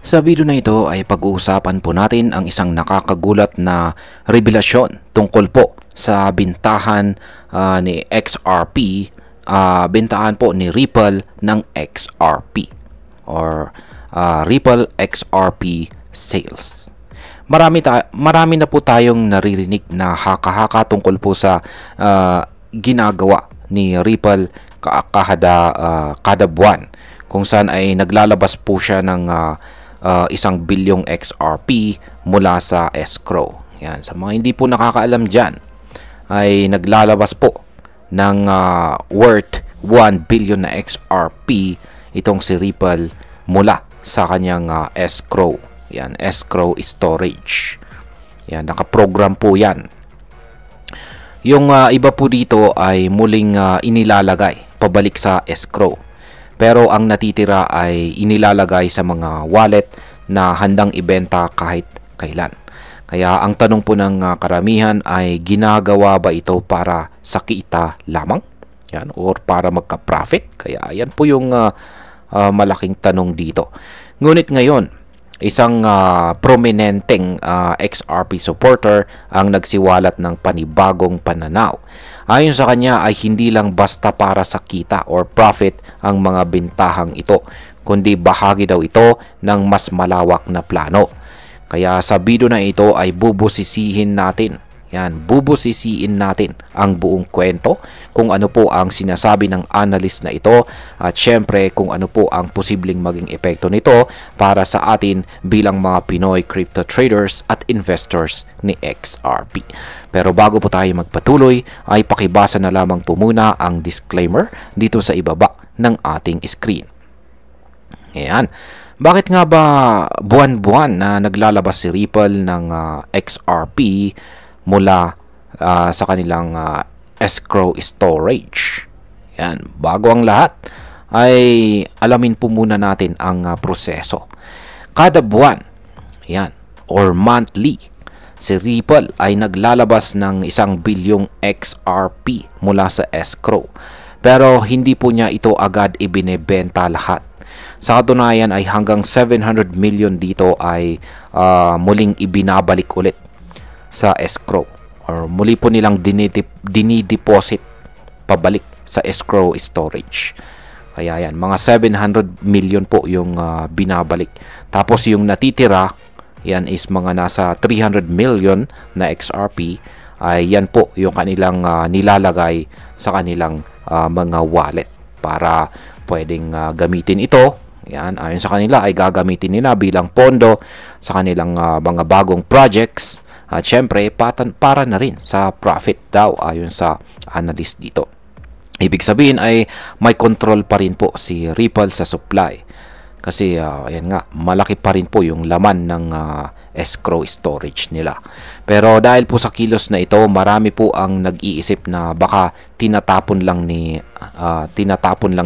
Sa video na ito ay pag-uusapan po natin ang isang nakakagulat na revelasyon tungkol po sa bintahan ni XRP, bintahan po ni Ripple ng XRP or Ripple XRP sales. Marami na po tayong naririnig na haka-haka tungkol po sa ginagawa ni Ripple kada buwan, kung saan ay naglalabas po siya ng 1 bilyong XRP mula sa escrow. Yan. Sa mga hindi po nakakaalam dyan, ay naglalabas po ng worth 1 billion na XRP itong si Ripple mula sa kanyang escrow. Yan, escrow storage. Yan, nakaprogram po yan. Yung iba po dito ay muling inilalagay pabalik sa escrow. Pero ang natitira ay inilalagay sa mga wallet na handang ibenta kahit kailan. Kaya ang tanong po ng karamihan ay ginagawa ba ito para sa kita lamang? Yan, or para magka-profit? Kaya yan po yung malaking tanong dito. Ngunit ngayon, isang prominenteng XRP supporter ang nagsiwalat ng panibagong pananaw. Ayon sa kanya ay hindi lang basta para sa kita or profit ang mga bintahang ito, kundi bahagi daw ito ng mas malawak na plano. Kaya sa video na ito ay bubusisihin natin ang buong kwento, kung ano po ang sinasabi ng analyst na ito, at syempre kung ano po ang posibleng maging epekto nito para sa atin bilang mga Pinoy crypto traders at investors ni XRP. Pero bago po tayo magpatuloy, ay pakibasa na lamang po muna ang disclaimer dito sa ibaba ng ating screen. Ayan. Bakit nga ba buwan-buwan na naglalabas si Ripple ng XRP mula sa kanilang escrow storage? Yan. Bago ang lahat, ay alamin po muna natin ang proseso. Kada buwan, yan, or monthly, si Ripple ay naglalabas ng 1 bilyong XRP mula sa escrow. Pero hindi po niya ito agad ibinebenta lahat. Sa katunayan ay hanggang 700 million dito ay muling ibinabalik ulit sa escrow, or muli po nilang dinideposit pabalik sa escrow storage. Kaya yan, mga 700 million po yung binabalik. Tapos yung natitira, yan is mga nasa 300 million na XRP, ay yan po yung kanilang nilalagay sa kanilang mga wallet para pwedeng gamitin ito. Yan, ayon sa kanila ay gagamitin nila bilang pondo sa kanilang mga bagong projects. At syempre, para na rin sa profit daw ayon sa analyst dito. Ibig sabihin ay may control pa rin po si Ripple sa supply. Kasi ayan nga, malaki pa rin po yung laman ng escrow storage nila. Pero dahil po sa kilos na ito, marami po ang nag-iisip na baka tinatapon lang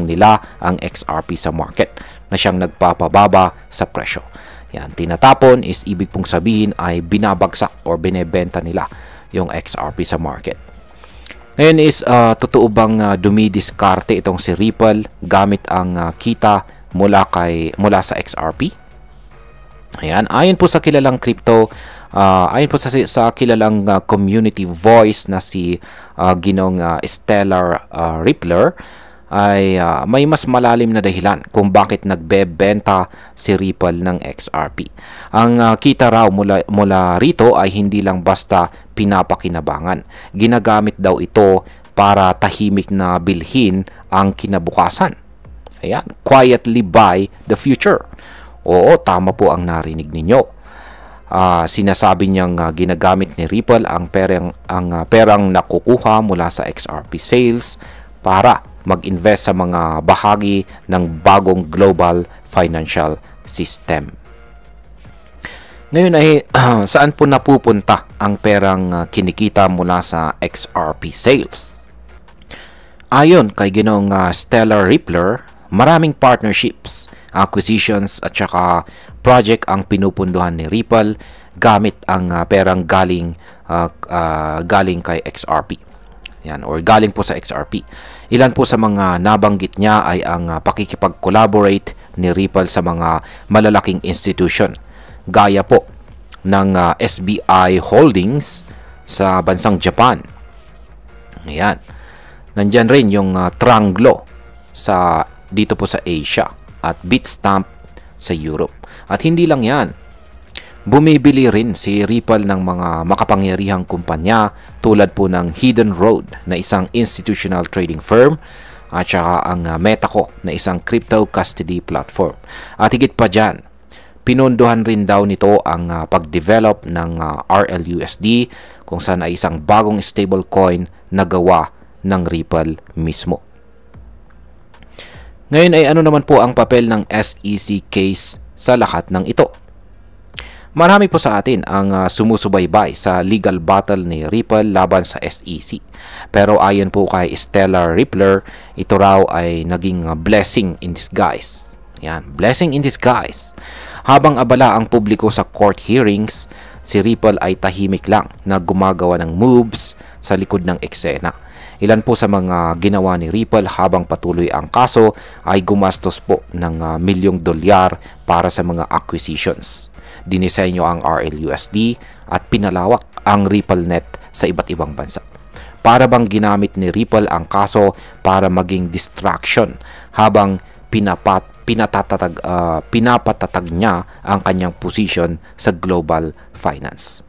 nila ang XRP sa market na siyang nagpapababa sa presyo. Yan, tinatapon is ibig pong sabihin ay binabagsak or binebenta nila yung XRP sa market. Ngayon is totoo bang dumidiskarte itong si Ripple gamit ang kita mula sa XRP? Ayan, ayon po sa kilalang crypto, ayon po sa kilalang community voice na si Ginong Stellar Rippler, ay may mas malalim na dahilan kung bakit nagbebenta si Ripple ng XRP. Ang kita raw mula rito ay hindi lang basta pinapakinabangan. Ginagamit daw ito para tahimik na bilhin ang kinabukasan. Ayan, quietly buy the future. Oo, tama po ang narinig ninyo. Sinasabi niyang ginagamit ni Ripple ang perang nakukuha mula sa XRP sales para mag-invest sa mga bahagi ng bagong global financial system. Ngayon ay saan po napupunta ang perang kinikita mula sa XRP sales? Ayon kay Ginong Stellar Rippler, maraming partnerships, acquisitions at saka project ang pinupunduhan ni Ripple gamit ang perang galing kay XRP. Yan, or galing po sa XRP. Ilan po sa mga nabanggit niya ay ang pakikipag-collaborate ni Ripple sa mga malalaking institution gaya po ng SBI Holdings sa bansang Japan. Ayan. Nandyan rin yung Tranglo dito po sa Asia at Bitstamp sa Europe. At hindi lang yan. Bumibili rin si Ripple ng mga makapangyarihang kumpanya tulad po ng Hidden Road na isang institutional trading firm at saka ang Metaco na isang crypto custody platform. At higit pa dyan, pinondohan rin daw nito ang pag-develop ng RLUSD kung saan ay isang bagong stablecoin na gawa ng Ripple mismo. Ngayon ay ano naman po ang papel ng SEC case sa lahat ng ito? Marami po sa atin ang sumusubaybay sa legal battle ni Ripple laban sa SEC. Pero ayon po kay Stellar Rippler, ito raw ay naging blessing in disguise. Yan, blessing in disguise. Habang abala ang publiko sa court hearings, si Ripple ay tahimik lang na gumagawa ng moves sa likod ng eksena. Ilan po sa mga ginawa ni Ripple habang patuloy ang kaso ay gumastos po ng milyong dolyar para sa mga acquisitions. Dinisenyo ang RLUSD at pinalawak ang RippleNet sa iba't ibang bansa. Para bang ginamit ni Ripple ang kaso para maging distraction habang pinapatatag niya ang kanyang position sa global finance.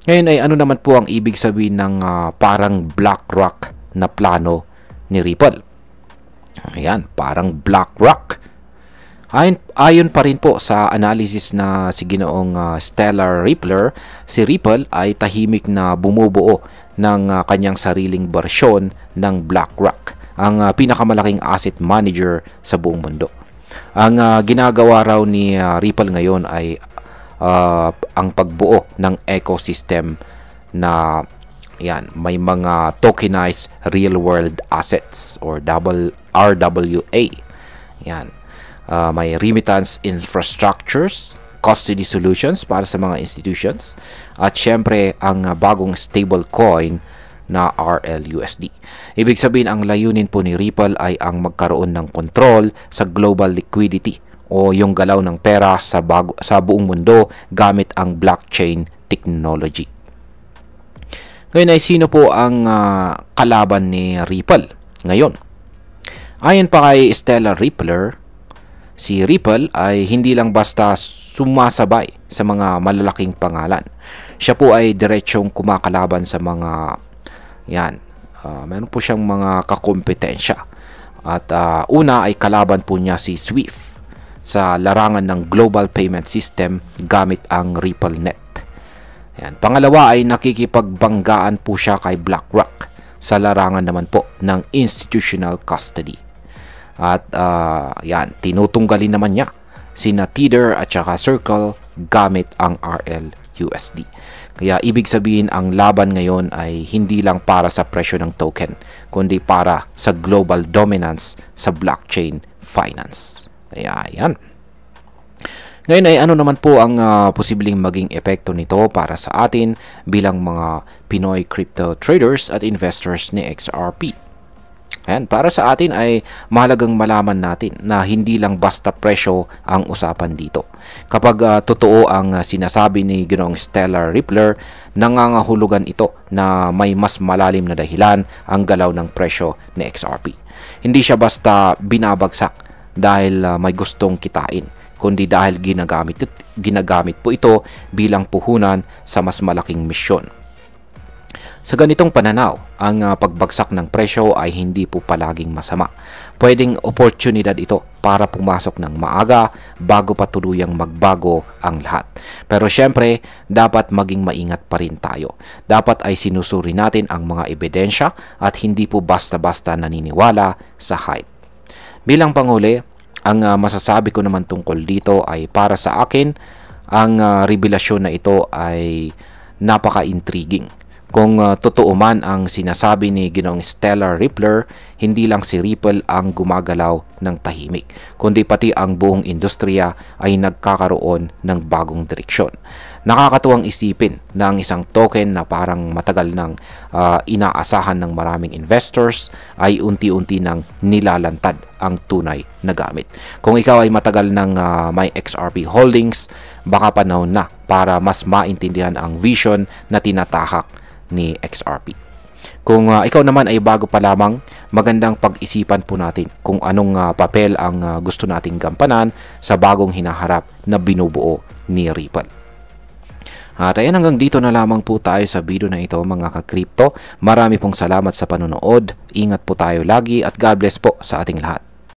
Ngayon ay ano naman po ang ibig sabihin ng parang BlackRock na plano ni Ripple? Ayan, parang BlackRock. Ayon pa rin po sa analysis na si Ginoong Stellar Rippler, si Ripple ay tahimik na bumubuo ng kanyang sariling bersyon ng BlackRock, ang pinakamalaking asset manager sa buong mundo. Ang ginagawa raw ni Ripple ngayon ay ang pagbuo ng ecosystem na may mga tokenized real world assets or RWA. Yan. May remittance infrastructures, custody solutions para sa mga institutions, at syempre ang bagong stablecoin na RLUSD. Ibig sabihin, ang layunin po ni Ripple ay ang magkaroon ng control sa global liquidity o yung galaw ng pera sa buong mundo gamit ang blockchain technology. Ngayon ay sino po ang kalaban ni Ripple ngayon? Ayon pa kay Stellar Rippler, si Ripple ay hindi lang basta sumasabay sa mga malalaking pangalan. Siya po ay diretsong kumakalaban sa mga meron po siyang mga kakompetensya. At una ay kalaban po niya si Swift sa larangan ng global payment system gamit ang RippleNet. Yan. Pangalawa ay nakikipagbanggaan po siya kay BlackRock sa larangan naman po ng institutional custody. At tinutunggalin naman niya sina Tether at saka Circle gamit ang RLUSD. Kaya ibig sabihin, ang laban ngayon ay hindi lang para sa presyo ng token, kundi para sa global dominance sa blockchain finance. Kaya yan. Ngayon ay ano naman po ang posibleng maging epekto nito para sa atin bilang mga Pinoy crypto traders at investors ni XRP. Ayan, para sa atin ay mahalagang malaman natin na hindi lang basta presyo ang usapan dito. Kapag totoo ang sinasabi ni Ginoong Stellar Rippler, nangangahulugan ito na may mas malalim na dahilan ang galaw ng presyo ni XRP. Hindi siya basta binabagsak dahil may gustong kitain, kundi dahil ginagamit po ito bilang puhunan sa mas malaking misyon. Sa ganitong pananaw, ang pagbagsak ng presyo ay hindi po palaging masama. Pwedeng oportunidad ito para pumasok ng maaga bago pa tuluyang magbago ang lahat. Pero syempre, dapat maging maingat pa rin tayo. Dapat ay sinusuri natin ang mga ebidensya at hindi po basta-basta naniniwala sa hype. Bilang panghuli, ang masasabi ko naman tungkol dito ay para sa akin, ang revelasyon na ito ay napaka-intriguing. Kung totoo man ang sinasabi ni Ginoong Stellar Rippler, hindi lang si Ripple ang gumagalaw ng tahimik, kundi pati ang buong industriya ay nagkakaroon ng bagong direksyon. Nakakatuwang isipin na ang isang token na parang matagal nang inaasahan ng maraming investors ay unti-unti nang nilalantad ang tunay na gamit. Kung ikaw ay matagal nang may XRP holdings, baka panahon na para mas maintindihan ang vision na tinatahak ni XRP. Kung ikaw naman ay bago pa lamang, magandang pag-isipan po natin kung anong papel ang gusto nating gampanan sa bagong hinaharap na binubuo ni Ripple. At ayan, hanggang dito na lamang po tayo sa video na ito mga ka-crypto. Marami pong salamat sa panonood. Ingat po tayo lagi at God bless po sa ating lahat.